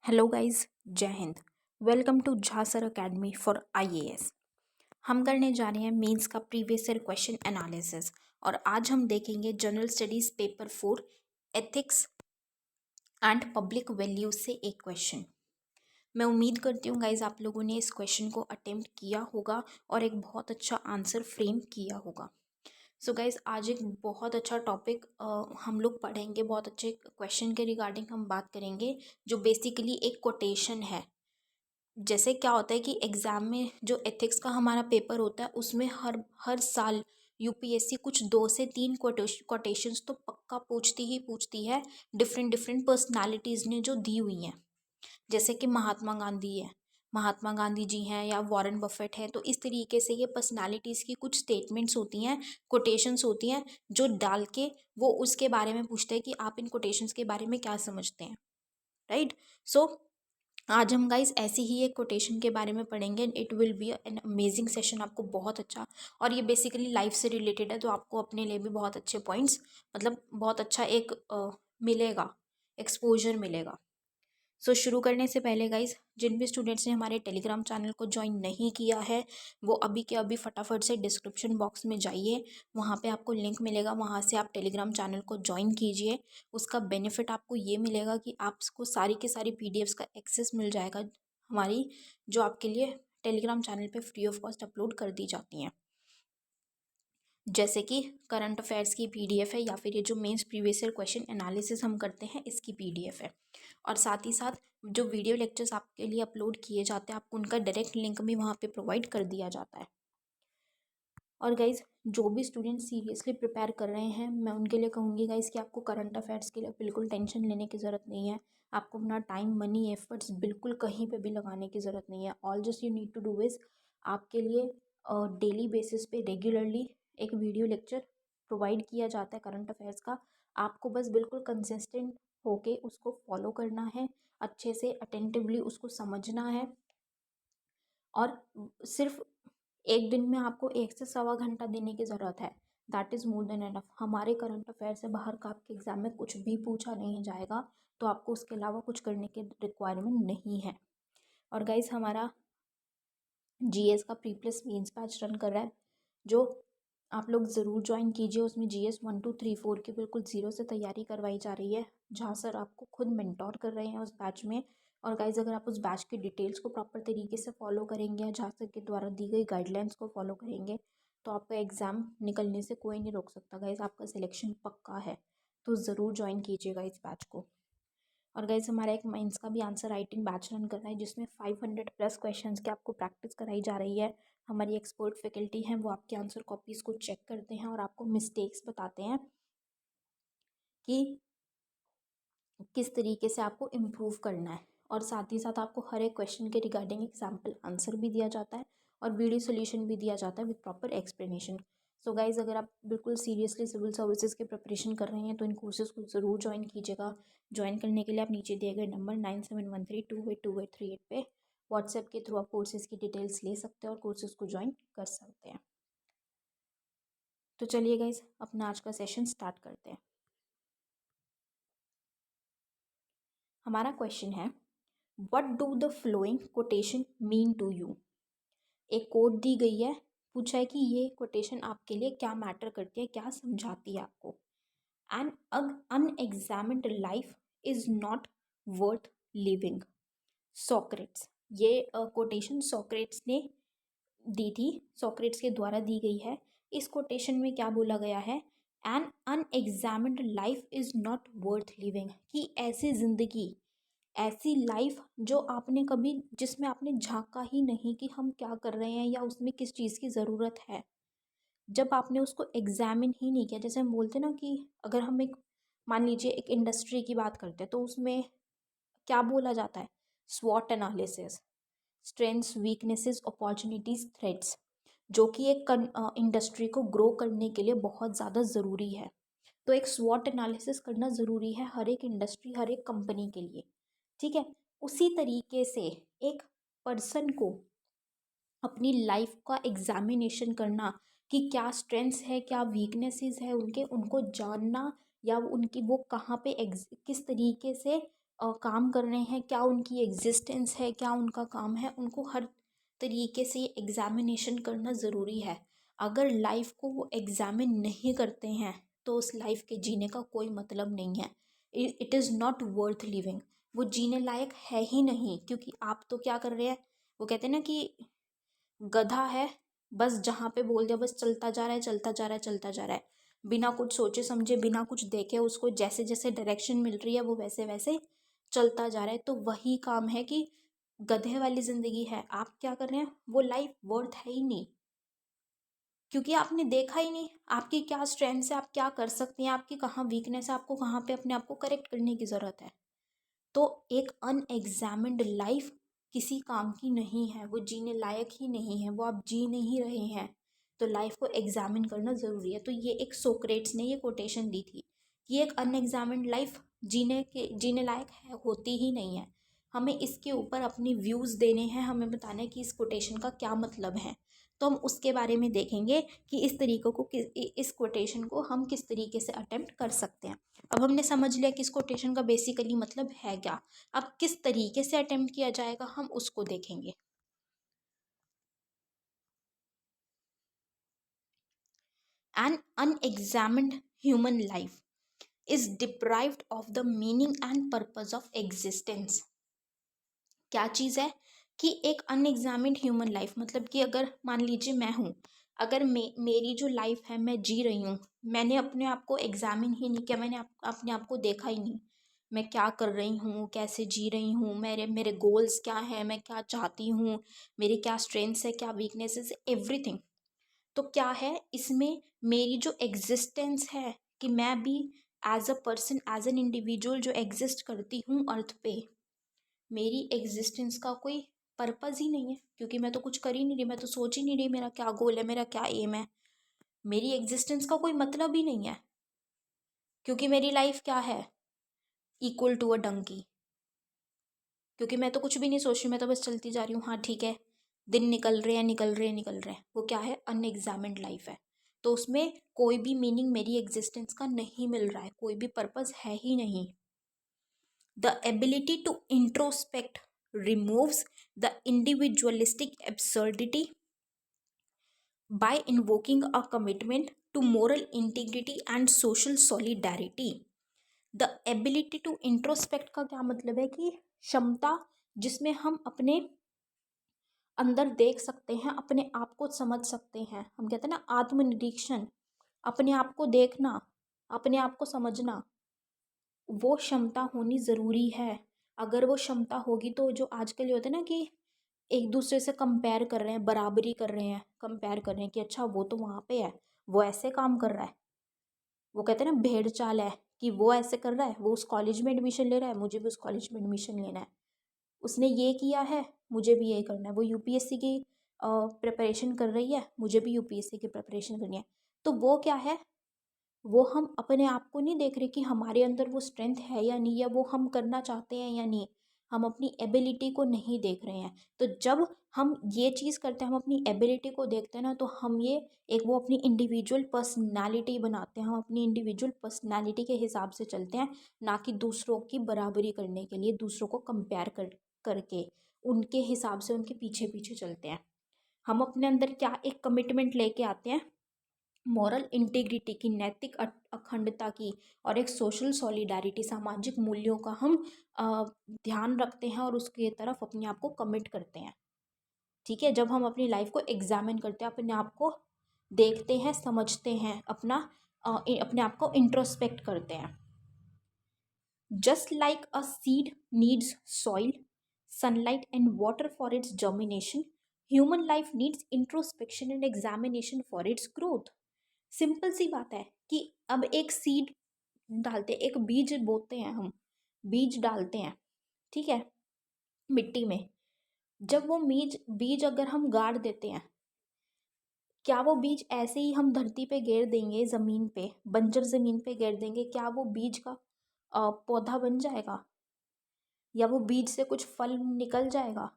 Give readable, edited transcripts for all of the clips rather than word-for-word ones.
Hello guys, जय Hind. Welcome to Jha sir academy for IAS. हम करने जा रहे हैं मेंस का प्रीवियस ईयर क्वेश्चन एनालिसिस और आज हम देखेंगे general studies paper 4 ethics and public values से एक क्वेश्चन। मैं उम्मीद करती हूँ गाइज आप लोगों ने इस क्वेश्चन को अटेम्प्ट किया होगा और एक बहुत अच्छा आंसर फ्रेम किया होगा। सो गाइज आज एक बहुत अच्छा टॉपिक हम लोग पढ़ेंगे, बहुत अच्छे क्वेश्चन के रिगार्डिंग हम बात करेंगे जो बेसिकली एक कोटेशन है। जैसे क्या होता है कि एग्ज़ाम में जो एथिक्स का हमारा पेपर होता है उसमें हर हर साल यूपीएससी कुछ 2 से 3 कोटेशंस तो पक्का पूछती ही पूछती है। डिफरेंट डिफरेंट पर्सनालिटीज़ ने जो दी हुई हैं, जैसे कि महात्मा गांधी जी हैं या वॉरेन बफेट है, तो इस तरीके से ये पर्सनालिटीज़ की कुछ स्टेटमेंट्स होती हैं, कोटेशंस होती हैं जो डाल के वो उसके बारे में पूछते हैं कि आप इन कोटेशंस के बारे में क्या समझते हैं। राइट। सो आज हम गाइस ऐसे ही एक कोटेशन के बारे में पढ़ेंगे। It will be an amazing session, आपको बहुत अच्छा। और ये बेसिकली लाइफ से रिलेटेड है तो आपको अपने लिए भी बहुत अच्छे पॉइंट्स, मतलब बहुत अच्छा एक मिलेगा, एक्सपोजर मिलेगा। सो शुरू करने से पहले गाइज, जिन भी स्टूडेंट्स ने हमारे टेलीग्राम चैनल को ज्वाइन नहीं किया है वो अभी के अभी फटाफट से डिस्क्रिप्शन बॉक्स में जाइए, वहाँ पे आपको लिंक मिलेगा, वहाँ से आप टेलीग्राम चैनल को ज्वाइन कीजिए। उसका बेनिफिट आपको ये मिलेगा कि आपको सारी की सारी पीडीएफ्स का एक्सेस मिल जाएगा हमारी, जो आपके लिए टेलीग्राम चैनल पे फ्री ऑफ कॉस्ट अपलोड कर दी जाती हैं। जैसे कि करंट अफेयर्स की पीडीएफ है या फिर ये जो mains previous year question analysis हम करते हैं इसकी पीडीएफ है। और साथ ही साथ जो वीडियो लेक्चर्स आपके लिए अपलोड किए जाते हैं आपको उनका डायरेक्ट लिंक भी वहाँ पे प्रोवाइड कर दिया जाता है। और गाइज़, जो भी स्टूडेंट सीरियसली प्रिपेयर कर रहे हैं मैं उनके लिए कहूँगी गाइज़ कि आपको करंट अफेयर्स के लिए बिल्कुल टेंशन लेने की ज़रूरत नहीं है। आपको अपना टाइम, मनी, एफर्ट्स बिल्कुल कहीं पे भी लगाने की ज़रूरत नहीं है। All just you need to do is, आपके लिए डेली बेसिस पे रेगुलरली एक वीडियो लेक्चर प्रोवाइड किया जाता है करंट अफेयर्स का। आपको बस बिल्कुल कंसिस्टेंट होके उसको फॉलो करना है, अच्छे से अटेंटिवली उसको समझना है। और सिर्फ एक दिन में आपको 1 से 1.25 घंटा देने की ज़रूरत है। That is more than enough. हमारे करंट अफेयर से बाहर का आपके एग्ज़ाम में कुछ भी पूछा नहीं जाएगा, तो आपको उसके अलावा कुछ करने की रिक्वायरमेंट नहीं है। और गाइज, हमारा जीएस का pre plus mains batch run कर रहा है, जो आप लोग ज़रूर ज्वाइन कीजिए। उसमें जीएस 1 2 3 4 की बिल्कुल ज़ीरो से तैयारी करवाई जा रही है, जहाँ सर आपको खुद मेंटोर कर रहे हैं उस बैच में। और गाइज, अगर आप उस बैच की डिटेल्स को प्रॉपर तरीके से फॉलो करेंगे, जहाँ सर के द्वारा दी गई गाइडलाइंस को फॉलो करेंगे, तो आपका एग्ज़ाम निकलने से कोई नहीं रोक सकता गाइज, आपका सिलेक्शन पक्का है। तो ज़रूर ज्वाइन कीजिएगा इस बैच को। और गाइज, हमारा एक मेंस का भी आंसर राइटिंग बैच रन कर रहा है, जिसमें 500 प्लस क्वेश्चंस की आपको प्रैक्टिस कराई जा रही है। हमारी एक्सपर्ट फैकल्टी हैं, वो आपके आंसर कॉपीज़ को चेक करते हैं और आपको मिस्टेक्स बताते हैं कि किस तरीके से आपको इम्प्रूव करना है। और साथ ही साथ आपको हर एक क्वेश्चन के रिगार्डिंग एक सैम्पल आंसर भी दिया जाता है और वीडियो सोल्यूशन भी दिया जाता है with proper explanation. So guys, अगर आप बिल्कुल सीरियसली सिविल सर्विसेज की प्रिपरेशन कर रहे हैं तो इन कोर्सेज को ज़रूर ज्वाइन कीजिएगा। ज्वाइन करने के लिए आप नीचे दिए गए नंबर 9713282838 पे व्हाट्सएप के थ्रू आप कोर्सेज़ की डिटेल्स ले सकते हैं और कोर्सेज़ को ज्वाइन कर सकते हैं। तो चलिए गाइज, अपना आज का सेशन स्टार्ट करते हैं। हमारा क्वेश्चन है, what do the following quotation mean to you. एक कोट दी गई है, पूछा है कि ये कोटेशन आपके लिए क्या मैटर करती है, क्या समझाती है आपको। An unexamined life is not worth living. Socrates, ये कोटेशन सोक्रेट्स ने दी थी, सोक्रेट्स के द्वारा दी गई है। इस कोटेशन में क्या बोला गया है, an unexamined life is not worth living, कि ऐसी जिंदगी, ऐसी लाइफ जो आपने कभी, जिसमें आपने झांका ही नहीं कि हम क्या कर रहे हैं या उसमें किस चीज़ की ज़रूरत है, जब आपने उसको एग्जामिन ही नहीं किया। जैसे हम बोलते हैं ना कि अगर हम एक, मान लीजिए एक इंडस्ट्री की बात करते हैं तो उसमें क्या बोला जाता है, स्वॉट analysis, strengths, weaknesses, opportunities, threats, जो कि एक इंडस्ट्री को ग्रो करने के लिए बहुत ज़्यादा ज़रूरी है। तो एक स्वॉट एनालिसिस करना ज़रूरी है हर एक इंडस्ट्री, हर एक कंपनी के लिए। ठीक है। उसी तरीके से एक पर्सन को अपनी लाइफ का एग्जामिनेशन करना कि क्या स्ट्रेंथ्स है, क्या वीकनेसेस है उनके, उनको जानना, या उनकी वो कहाँ पे किस तरीके से काम कर रहे हैं, क्या उनकी एग्जिस्टेंस है, क्या उनका काम है, उनको हर तरीके से ये एग्जामिनेशन करना ज़रूरी है। अगर लाइफ को वो एग्जामिन नहीं करते हैं तो उस लाइफ के जीने का कोई मतलब नहीं है। It is not worth living. वो जीने लायक है ही नहीं, क्योंकि आप तो क्या कर रहे हैं, वो कहते हैं ना कि गधा है, बस जहाँ पे बोल दिया बस चलता जा रहा है, चलता जा रहा है, चलता जा रहा है, बिना कुछ सोचे समझे, बिना कुछ देखे, उसको जैसे जैसे डायरेक्शन मिल रही है वो वैसे वैसे चलता जा रहा है। तो वही काम है कि गधे वाली ज़िंदगी है। आप क्या कर रहे हैं, वो लाइफ वर्थ है ही नहीं, क्योंकि आपने देखा ही नहीं आपकी क्या स्ट्रेंथ है, आप क्या कर सकते हैं, आपकी कहाँ वीकनेस है, आपको कहाँ पे अपने आप को करेक्ट करने की ज़रूरत है। तो एक अनएग्जामिन्ड लाइफ किसी काम की नहीं है, वो जीने लायक ही नहीं है, वो आप जी नहीं रहे हैं। तो लाइफ को एग्जामिन करना ज़रूरी है। तो ये एक सोक्रेट्स ने ये कोटेशन दी थी कि एक अनएग्जामिन्ड लाइफ जीने लायक है, होती ही नहीं है। हमें इसके ऊपर अपनी व्यूज़ देने हैं, हमें बताना है कि इस कोटेशन का क्या मतलब है। तो हम उसके बारे में देखेंगे कि इस तरीक़ों को इस कोटेशन को हम किस तरीके से अटेम्प्ट कर सकते हैं। अब हमने समझ लिया कि इस कोटेशन का बेसिकली मतलब है क्या। अब किस तरीके से अटेम्प्ट किया जाएगा हम उसको देखेंगे। An unexamined human life is deprived of the meaning and purpose of existence. क्या चीज़ है कि एक अनएग्जामिन्ड ह्यूमन लाइफ मतलब कि अगर मान लीजिए मैं हूँ, अगर मेरी जो लाइफ है मैं जी रही हूँ, मैंने अपने आप को एग्जामिन ही नहीं किया, मैंने अपने आप को देखा ही नहीं, मैं क्या कर रही हूँ, कैसे जी रही हूँ, मेरे मेरे गोल्स क्या हैं, मैं क्या चाहती हूँ, मेरी क्या स्ट्रेंथ्स है, क्या वीकनेसेस, एवरीथिंग। तो क्या है इसमें, मेरी जो एग्जिस्टेंस है कि मैं भी as a person, as an individual जो एग्जिस्ट करती हूँ अर्थ पे, मेरी एग्जिस्टेंस का कोई पर्पज़ ही नहीं है, क्योंकि मैं तो कुछ कर ही नहीं रही, मैं तो सोच ही नहीं रही मेरा क्या गोल है, मेरा क्या एम है। मेरी एग्जिस्टेंस का कोई मतलब ही नहीं है, क्योंकि मेरी लाइफ क्या है, इक्वल टू अ डंकी। क्योंकि मैं तो कुछ भी नहीं सोच रही, मैं तो बस चलती जा रही हूँ, हाँ ठीक है, दिन निकल रहे हैं, निकल रहे हैं, निकल रहे हैं। वो क्या है, अनएग्जामिन्ड लाइफ है। तो उसमें कोई भी मीनिंग मेरी एग्जिस्टेंस का नहीं मिल रहा है, कोई भी पर्पज़ है ही नहीं। The ability to introspect removes the individualistic absurdity by invoking a commitment to moral integrity and social solidarity. The ability to introspect का क्या मतलब है कि क्षमता जिसमें हम अपने अंदर देख सकते हैं, अपने आप को समझ सकते हैं। हम कहते हैं ना आत्मनिरीक्षण, अपने आप को देखना, अपने आप को समझना, वो क्षमता होनी ज़रूरी है। अगर वो क्षमता होगी तो जो आजकल ये होता है ना कि एक दूसरे से कंपेयर कर रहे हैं, बराबरी कर रहे हैं, कंपेयर कर रहे हैं कि अच्छा वो तो वहाँ पे है, वो ऐसे काम कर रहा है, वो कहते हैं ना भेड़ चाल है कि वो ऐसे कर रहा है, वो उस कॉलेज में एडमिशन ले रहा है, मुझे भी उस कॉलेज में एडमिशन लेना है, उसने ये किया है, मुझे भी यही करना है, वो यूपीएससी की प्रिपरेशन कर रही है, मुझे भी यूपीएससी की प्रिपरेशन करनी है। तो वो क्या है, वो हम अपने आप को नहीं देख रहे कि हमारे अंदर वो स्ट्रेंथ है या नहीं, या वो हम करना चाहते हैं या नहीं, हम अपनी एबिलिटी को नहीं देख रहे हैं। तो जब हम ये चीज़ करते हैं, हम अपनी एबिलिटी को देखते हैं ना, तो हम ये एक वो अपनी इंडिविजुअल पर्सनालिटी बनाते हैं, हम अपनी इंडिविजुअल पर्सनालिटी के हिसाब से चलते हैं, ना कि दूसरों की बराबरी करने के लिए, दूसरों को कंपेयर करके उनके हिसाब से उनके पीछे पीछे चलते हैं। हम अपने अंदर क्या एक कमिटमेंट लेके आते हैं, मॉरल इंटीग्रिटी की, नैतिक अखंडता की, और एक सोशल सॉलिडारिटी, सामाजिक मूल्यों का हम ध्यान रखते हैं और उसके तरफ अपने आप को कमिट करते हैं। ठीक है, जब हम अपनी लाइफ को एग्जामिन करते हैं, अपने आप को देखते हैं, समझते हैं, अपने आप को इंट्रोस्पेक्ट करते हैं। Just like a seed needs soil, sunlight and water for its germination, human life needs introspection and examination for its growth. Simple सी बात है कि अब एक सीड डालते, एक बीज बोते हैं हम, बीज डालते हैं, ठीक है, मिट्टी में। जब वो बीज बीज अगर हम गाड़ देते हैं, क्या वो बीज ऐसे ही हम धरती पे गेर देंगे, ज़मीन पे, बंजर ज़मीन पे गेर देंगे, क्या वो बीज का पौधा बन जाएगा, या वो बीज से कुछ फल निकल जाएगा?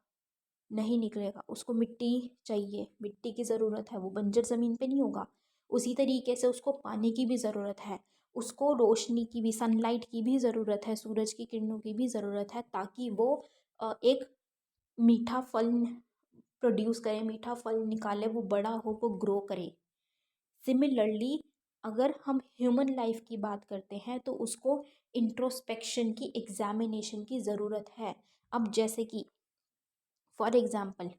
नहीं निकलेगा। उसको मिट्टी चाहिए, मिट्टी की ज़रूरत है, वो बंजर ज़मीन पे नहीं होगा। उसी तरीके से उसको पानी की भी ज़रूरत है, उसको रोशनी की भी, सनलाइट की भी ज़रूरत है, सूरज की किरणों की भी ज़रूरत है, ताकि वो एक मीठा फल प्रोड्यूस करे, मीठा फल निकाले, वो बड़ा हो, वो ग्रो करे। सिमिलरली अगर हम ह्यूमन लाइफ की बात करते हैं तो उसको इंट्रोस्पेक्शन की, एग्जामिनेशन की ज़रूरत है। अब जैसे कि for example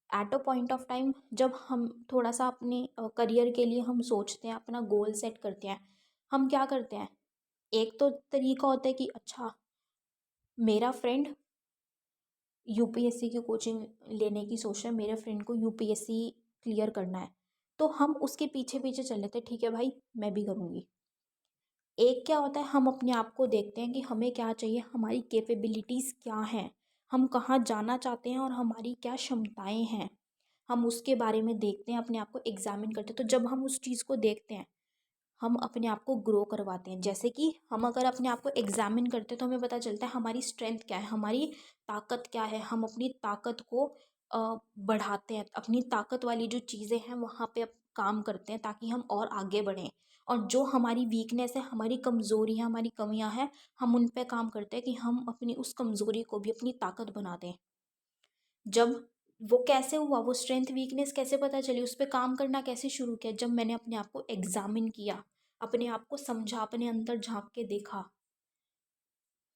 at a point of time जब हम थोड़ा सा अपने करियर के लिए हम सोचते हैं, अपना गोल सेट करते हैं, हम क्या करते हैं? एक तो तरीका होता है कि अच्छा, मेरा फ्रेंड यूपीएससी की कोचिंग लेने की सोच रहा है, मेरे फ्रेंड को यूपीएससी क्लियर करना है, तो हम उसके पीछे पीछे चल लेते हैं, ठीक है भाई मैं भी करूँगी। एक क्या होता है, हम अपने आप को देखते हैं कि हमें क्या चाहिए, हमारी कैपेबिलिटीज़ क्या हैं, हम कहाँ जाना चाहते हैं और हमारी क्या क्षमताएं हैं, हम उसके बारे में देखते हैं, अपने आप को एग्जामिन करते हैं। तो जब हम उस चीज़ को देखते हैं, हम अपने आप को ग्रो करवाते हैं। जैसे कि हम अगर अपने आप को एग्जामिन करते हैं तो हमें पता चलता है हमारी स्ट्रेंथ क्या है, हमारी ताकत क्या है, हम अपनी ताकत को बढ़ाते हैं, अपनी ताकत वाली जो चीज़ें हैं वहाँ पे काम करते हैं ताकि हम और आगे बढ़ें। और जो हमारी वीकनेस है, हमारी कमज़ोरी है, हमारी कमियां हैं, हम उन पे काम करते हैं कि हम अपनी उस कमज़ोरी को भी अपनी ताकत बना दें। जब वो कैसे हुआ, वो स्ट्रेंथ वीकनेस कैसे पता चली, उस पर काम करना कैसे शुरू किया? जब मैंने अपने आप को एग्जामिन किया, अपने आप को समझा, अपने अंदर झांक के देखा,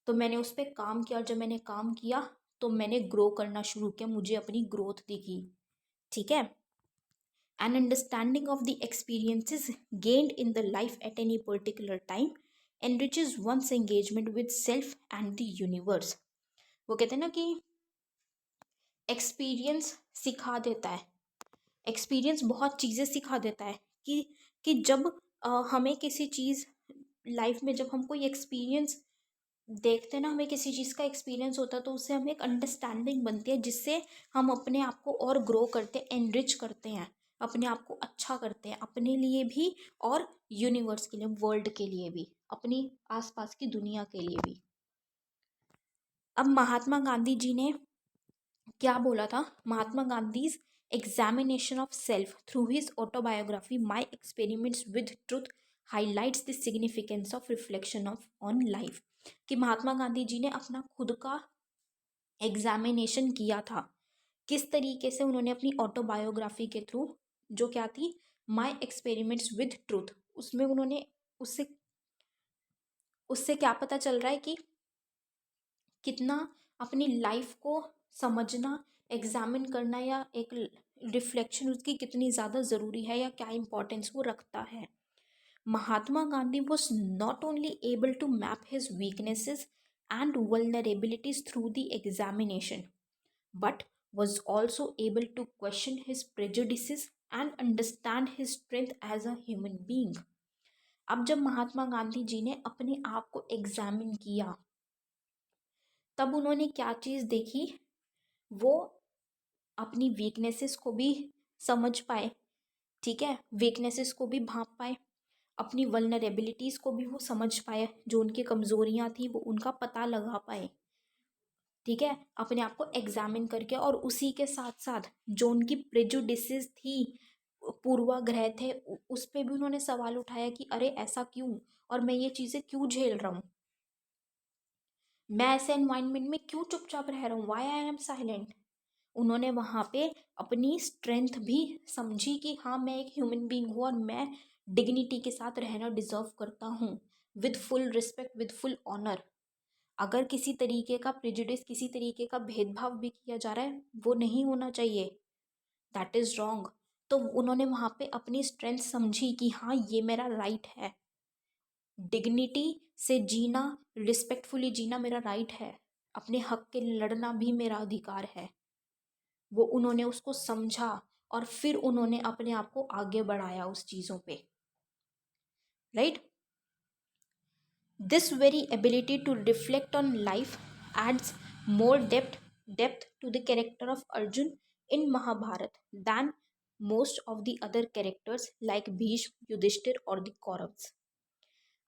तो मैंने उस पर काम किया। और जब मैंने काम किया तो मैंने ग्रो करना शुरू किया, मुझे अपनी ग्रोथ दिखी। ठीक है। An understanding of the experiences gained in the life at any particular time enriches one's engagement with self and the universe. वो कहते हैं ना कि एक्सपीरियंस सिखा देता है, एक्सपीरियंस बहुत चीज़ें सिखा देता है कि जब हमें किसी चीज़ लाइफ में, जब हम कोई एक्सपीरियंस देखते हैं ना, हमें किसी चीज़ का एक्सपीरियंस होता है तो उससे हमें एक अंडरस्टैंडिंग बनती है, जिससे हम अपने आप को और ग्रो करते हैं, एनरिच करते हैं, अपने आप को अच्छा करते हैं, अपने लिए भी और यूनिवर्स के लिए, वर्ल्ड के लिए भी, अपनी आसपास की दुनिया के लिए भी। अब महात्मा गांधी जी ने क्या बोला था? Mahatma Gandhi's examination of self through his autobiography my experiments with truth highlights the significance of reflection of on life. कि महात्मा गांधी जी ने अपना खुद का एग्जामिनेशन किया था। किस तरीके से? उन्होंने अपनी ऑटोबायोग्राफी के थ्रू, जो क्या थी, माई एक्सपेरिमेंट्स विद ट्रुथ, उसमें उन्होंने उससे उससे क्या पता चल रहा है कि कितना अपनी लाइफ को समझना, एग्जामिन करना, या एक रिफ्लेक्शन उसकी कितनी ज़्यादा ज़रूरी है, या क्या इम्पोर्टेंस वो रखता है। Mahatma Gandhi was not only able to map his weaknesses and vulnerabilities through the examination, but was also able to question his prejudices and understand his strength as a human being. अब जब महात्मा गांधी जी ने अपने आप को एग्जामिन किया, तब उन्होंने क्या चीज़ देखी? वो अपनी वीकनेसेस को भी समझ पाए, ठीक है, वीकनेसेस को भी भांप पाए, अपनी वल्नरेबिलिटीज़ को भी वो समझ पाए, जो उनकी कमज़ोरियाँ थी वो उनका पता लगा पाए, ठीक है, अपने आप को एग्जामिन करके। और उसी के साथ साथ जो उनकी प्रेजुडिसेस थी, पूर्वाग्रह थे, उस पे भी उन्होंने सवाल उठाया कि अरे ऐसा क्यों, और मैं ये चीज़ें क्यों झेल रहा हूँ, मैं ऐसे एनवायरनमेंट में क्यों चुपचाप रह रहा हूँ, वाई आई एम साइलेंट। उन्होंने वहाँ पे अपनी स्ट्रेंथ भी समझी कि हाँ, मैं एक ह्यूमन बींग हूँ और मैं डिग्निटी के साथ रहना डिजर्व करता हूँ, with full respect, with full honour. अगर किसी तरीके का प्रेजुडिस, किसी तरीके का भेदभाव भी किया जा रहा है, वो नहीं होना चाहिए, दैट इज़ रॉन्ग। तो उन्होंने वहाँ पे अपनी स्ट्रेंथ समझी कि हाँ, ये मेरा राइट है, डिग्निटी से जीना, रिस्पेक्टफुली जीना मेरा राइट है, अपने हक के लिए लड़ना भी मेरा अधिकार है। वो उन्होंने उसको समझा और फिर उन्होंने अपने आप को आगे बढ़ाया उस चीज़ों पे, right. This very ability to reflect on life adds more depth to the character of Arjun in Mahabharata than most of the other characters like Bhishma, Yudhishthir और the Kauravas.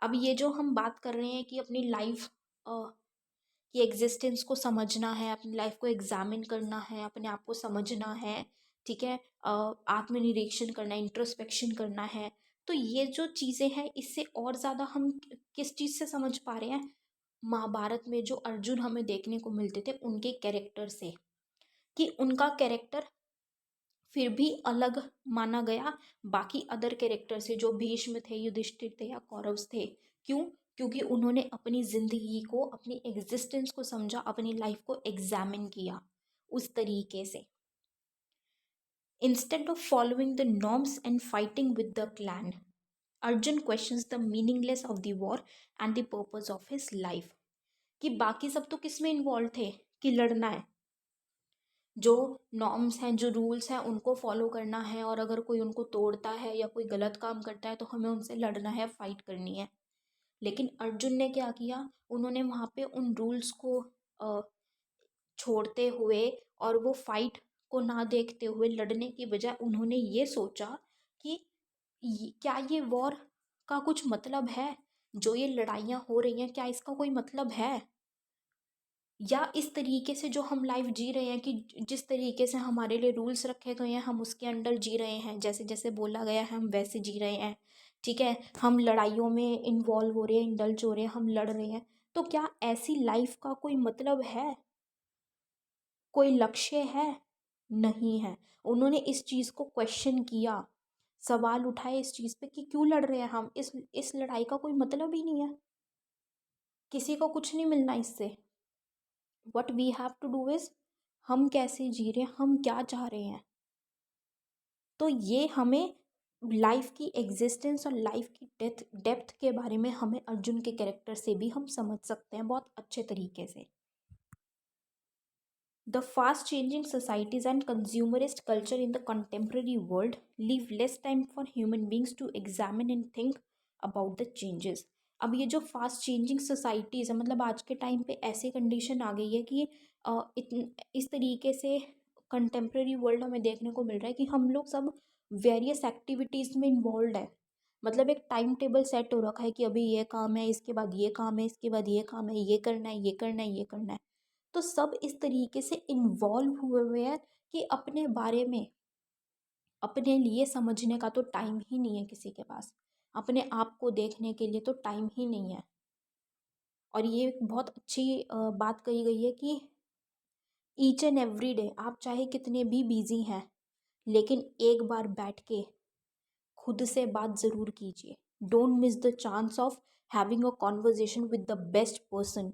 अब ये जो हम बात कर रहे हैं कि अपनी लाइफ की एग्जिस्टेंस को समझना है, अपनी लाइफ को एग्जामिन करना है, अपने आप को समझना है, ठीक है, आत्मनिरीक्षण करना है, इंट्रोस्पेक्शन करना है, तो ये जो चीज़ें हैं इससे और ज़्यादा हम किस चीज़ से समझ पा रहे हैं, महाभारत में जो अर्जुन हमें देखने को मिलते थे उनके कैरेक्टर से, कि उनका कैरेक्टर फिर भी अलग माना गया बाकी अदर कैरेक्टर से, जो भीष्म थे, युधिष्ठिर थे या कौरव थे। क्यों? क्योंकि उन्होंने अपनी ज़िंदगी को, अपनी एग्जिस्टेंस को समझा, अपनी लाइफ को एग्जामिन किया उस तरीके से। Instead of following the norms and fighting with the clan, Arjun questions the meaningless of the war and the purpose of his life. कि बाकी सब तो किस में इन्वॉल्व थे, कि लड़ना है, जो नॉर्म्स हैं, जो रूल्स हैं उनको फॉलो करना है, और अगर कोई उनको तोड़ता है या कोई गलत काम करता है तो हमें उनसे लड़ना है, फाइट करनी है। लेकिन अर्जुन ने क्या किया, उन्होंने वहाँ पे उन रूल्स को छोड़ते हुए और वो फाइट को ना देखते हुए लड़ने की बजाय उन्होंने ये सोचा कि क्या ये वॉर का कुछ मतलब है, जो ये लड़ाइयाँ हो रही हैं क्या इसका कोई मतलब है, या इस तरीके से जो हम लाइफ जी रहे हैं, कि जिस तरीके से हमारे लिए रूल्स रखे गए हैं हम उसके अंडर जी रहे हैं, जैसे जैसे बोला गया है हम वैसे जी रहे हैं। ठीक है, हम लड़ाइयों में इन्वॉल्व हो रहे हैं, इंडल्ज हो रहे हैं, हम लड़ रहे हैं, तो क्या ऐसी लाइफ का कोई मतलब है, कोई लक्ष्य है? नहीं है। उन्होंने इस चीज़ को क्वेश्चन किया, सवाल उठाए इस चीज़ पे कि क्यों लड़ रहे हैं हम, इस लड़ाई का कोई मतलब ही नहीं है, किसी को कुछ नहीं मिलना इससे। What we have to do is, हम कैसे जी रहे हैं, हम क्या चाह रहे हैं। तो ये हमें लाइफ की एग्जिस्टेंस और लाइफ की डेप्थ के बारे में हमें अर्जुन के कैरेक्टर से भी हम समझ सकते हैं बहुत अच्छे तरीके से। The fast changing societies and consumerist culture in the contemporary world leave less time for human beings to examine and think about the changes. अब ये जो फास्ट चेंजिंग सोसाइटीज़ है, मतलब आज के टाइम पे ऐसी कंडीशन आ गई है कि इस तरीके से कंटेम्प्रेरी वर्ल्ड हमें देखने को मिल रहा है कि हम लोग सब वेरियस एक्टिविटीज़ में इन्वॉल्व है। मतलब एक टाइम टेबल सेट हो रखा है कि अभी ये काम है, इसके बाद ये काम है, इसके बाद ये काम है, ये करना है, ये करना है, ये करना है। तो सब इस तरीके से इन्वॉल्व हुए हुए हैं कि अपने बारे में, अपने लिए समझने का तो टाइम ही नहीं है किसी के पास, अपने आप को देखने के लिए तो टाइम ही नहीं है। और ये एक बहुत अच्छी बात कही गई है कि ईच एंड एवरी डे आप चाहे कितने भी बिजी हैं, लेकिन एक बार बैठ के खुद से बात ज़रूर कीजिए। Don't miss the chance of having a conversation with the best person,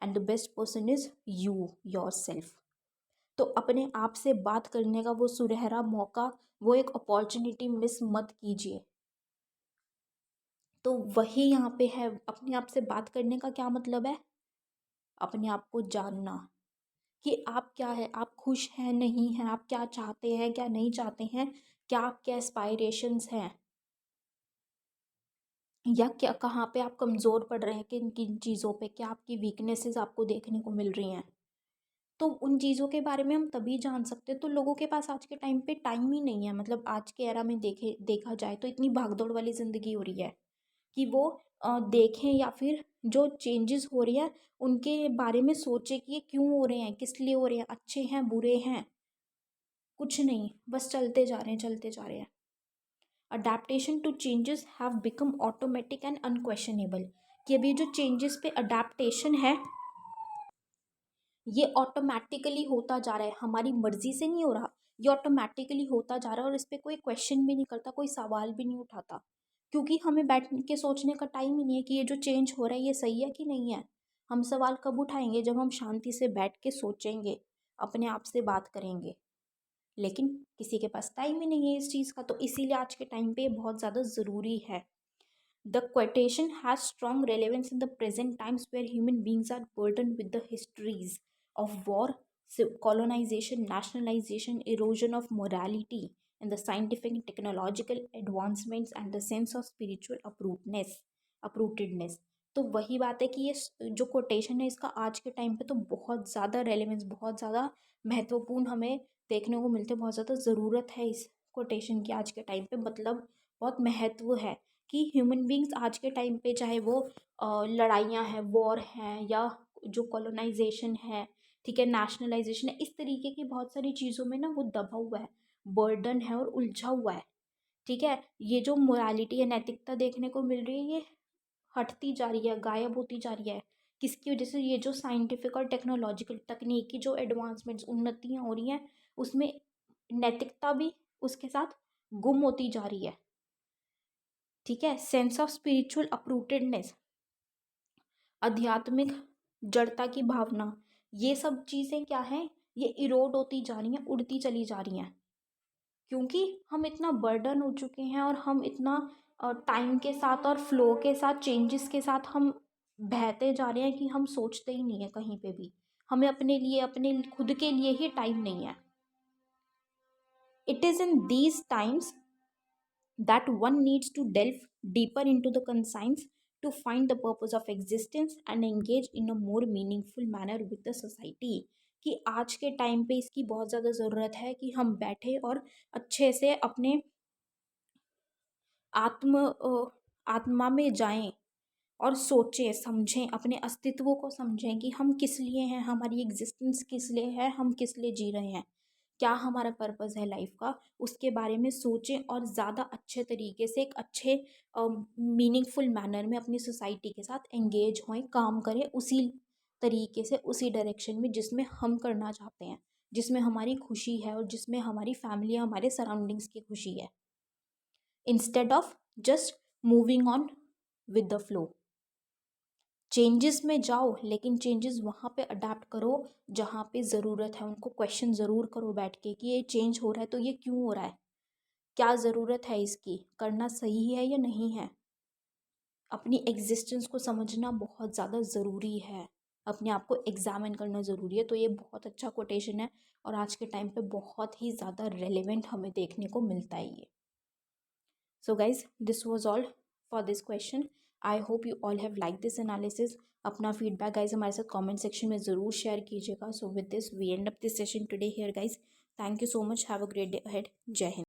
and the best person is you your self. तो अपने आप से बात करने का वो सुनहरा मौका, वो एक अपॉर्चुनिटी मिस मत कीजिए। तो वही यहाँ पे है, अपने आप से बात करने का क्या मतलब है, अपने आप को जानना कि आप क्या है, आप खुश हैं नहीं हैं, आप क्या चाहते हैं क्या नहीं चाहते हैं, क्या आपके एस्पायरेशंस हैं, या क्या कहाँ पे आप कमज़ोर पड़ रहे हैं, किन किन चीज़ों पे, क्या आपकी वीकनेसेस आपको देखने को मिल रही हैं। तो उन चीज़ों के बारे में हम तभी जान सकते हैं। तो लोगों के पास आज के टाइम पे टाइम ही नहीं है, मतलब आज के एरा में देखा जाए तो इतनी भागदौड़ वाली ज़िंदगी हो रही है कि वो देखें या फिर जो चेंजेस हो रही है उनके बारे में सोचे कि ये क्यों हो रहे हैं, किस लिए हो रहे हैं, अच्छे हैं बुरे हैं, कुछ नहीं, बस चलते जा रहे हैं चलते जा रहे हैं। Adaptation to changes have become automatic and unquestionable, कि अभी जो चेंजेस पे अडेप्टेशन है ये ऑटोमेटिकली होता जा रहा है, हमारी मर्जी से नहीं हो रहा, ये ऑटोमेटिकली होता जा रहा है, और इस पर कोई क्वेश्चन भी नहीं करता, कोई सवाल भी नहीं उठाता, क्योंकि हमें बैठ के सोचने का टाइम ही नहीं है कि ये जो चेंज हो रहा है ये सही है कि नहीं है। हम सवाल कब उठाएंगे, जब हम शांति से बैठ के सोचेंगे, अपने आप से बात करेंगे। लेकिन किसी के पास टाइम ही नहीं है इस चीज़ का, तो इसीलिए आज के टाइम पे बहुत ज़्यादा ज़रूरी है। The quotation has strong relevance in the present times where human beings are burdened with the histories of war, colonization, nationalization, erosion of morality, and the scientific and technological advancements and the sense of spiritual uprootedness. तो वही बात है कि ये जो quotation है इसका आज के टाइम पे तो बहुत ज़्यादा रेलेवेंस, बहुत ज़्यादा महत्वपूर्ण हमें देखने को मिलते हैं, बहुत ज़्यादा ज़रूरत है इस कोटेशन की आज के टाइम पे, मतलब बहुत महत्व है कि ह्यूमन बींग्स आज के टाइम पे चाहे वो लड़ाइयाँ हैं, वॉर हैं, या जो कॉलोनाइजेशन है, ठीक है, नेशनलाइजेशन है, इस तरीके की बहुत सारी चीज़ों में ना वो दबा हुआ है, बर्डन है और उलझा हुआ है। ठीक है, ये जो मोरालिटी है, नैतिकता देखने को मिल रही है, ये हटती जा रही है, गायब होती जा रही है। किसकी वजह से? ये जो साइंटिफिक और टेक्नोलॉजिकल तकनीकी जो एडवांसमेंट्स उन्नतियाँ हो रही हैं, उसमें नैतिकता भी उसके साथ गुम होती जा रही है। ठीक है, सेंस ऑफ स्पिरिचुअल अपरूटेडनेस, आध्यात्मिक जड़ता की भावना, ये सब चीज़ें क्या हैं? ये इरोड होती जा रही हैं, उड़ती चली जा रही हैं, क्योंकि हम इतना बर्डन हो चुके हैं और हम इतना टाइम के साथ और फ्लो के साथ, चेंजेस के साथ हम बहते जा रहे हैं कि हम सोचते ही नहीं है कहीं पे भी। हमें अपने लिए, अपने खुद के लिए ही टाइम नहीं है। It is in these times that one needs to delve deeper into the conscience to find the purpose of existence and engage in a more meaningful manner with the society। कि आज के time पे इसकी बहुत ज़्यादा ज़रूरत है कि हम बैठे और अच्छे से अपने आत्मा में जाएं और सोचें, समझें, अपने अस्तित्व को समझें कि हम किस लिए हैं, हमारी एग्जिस्टेंस किस लिए है, हम किस लिए जी रहे हैं, क्या हमारा पर्पस है लाइफ का, उसके बारे में सोचें और ज़्यादा अच्छे तरीके से, एक अच्छे मीनिंगफुल मैनर में अपनी सोसाइटी के साथ एंगेज हों, काम करें उसी तरीके से, उसी डायरेक्शन में जिसमें हम करना चाहते हैं, जिसमें हमारी खुशी है और जिसमें हमारी फैमिली, हमारे सराउंडिंग्स की खुशी है, instead of just moving on with the flow. Changes में जाओ, लेकिन चेंजेस वहाँ पे अडाप्ट करो जहाँ पे ज़रूरत है। उनको क्वेश्चन ज़रूर करो बैठ के कि ये चेंज हो रहा है तो ये क्यों हो रहा है, क्या ज़रूरत है इसकी, करना सही है या नहीं है। अपनी एग्जिस्टेंस को समझना बहुत ज़्यादा ज़रूरी है, अपने आप को एग्जामिन करना ज़रूरी है। तो ये बहुत अच्छा कोटेशन है और आज के टाइम पे बहुत ही ज़्यादा रेलेवेंट हमें देखने को मिलता है ये। So guys, this was all for this question. I hope you all have liked this analysis. अपना फीडबैक गाइज हमारे साथ कमेंट सेक्शन में ज़रूर शेयर कीजिएगा. So with this we end up this session today here guys. Thank you so much. Have a great day ahead. जय हिंद.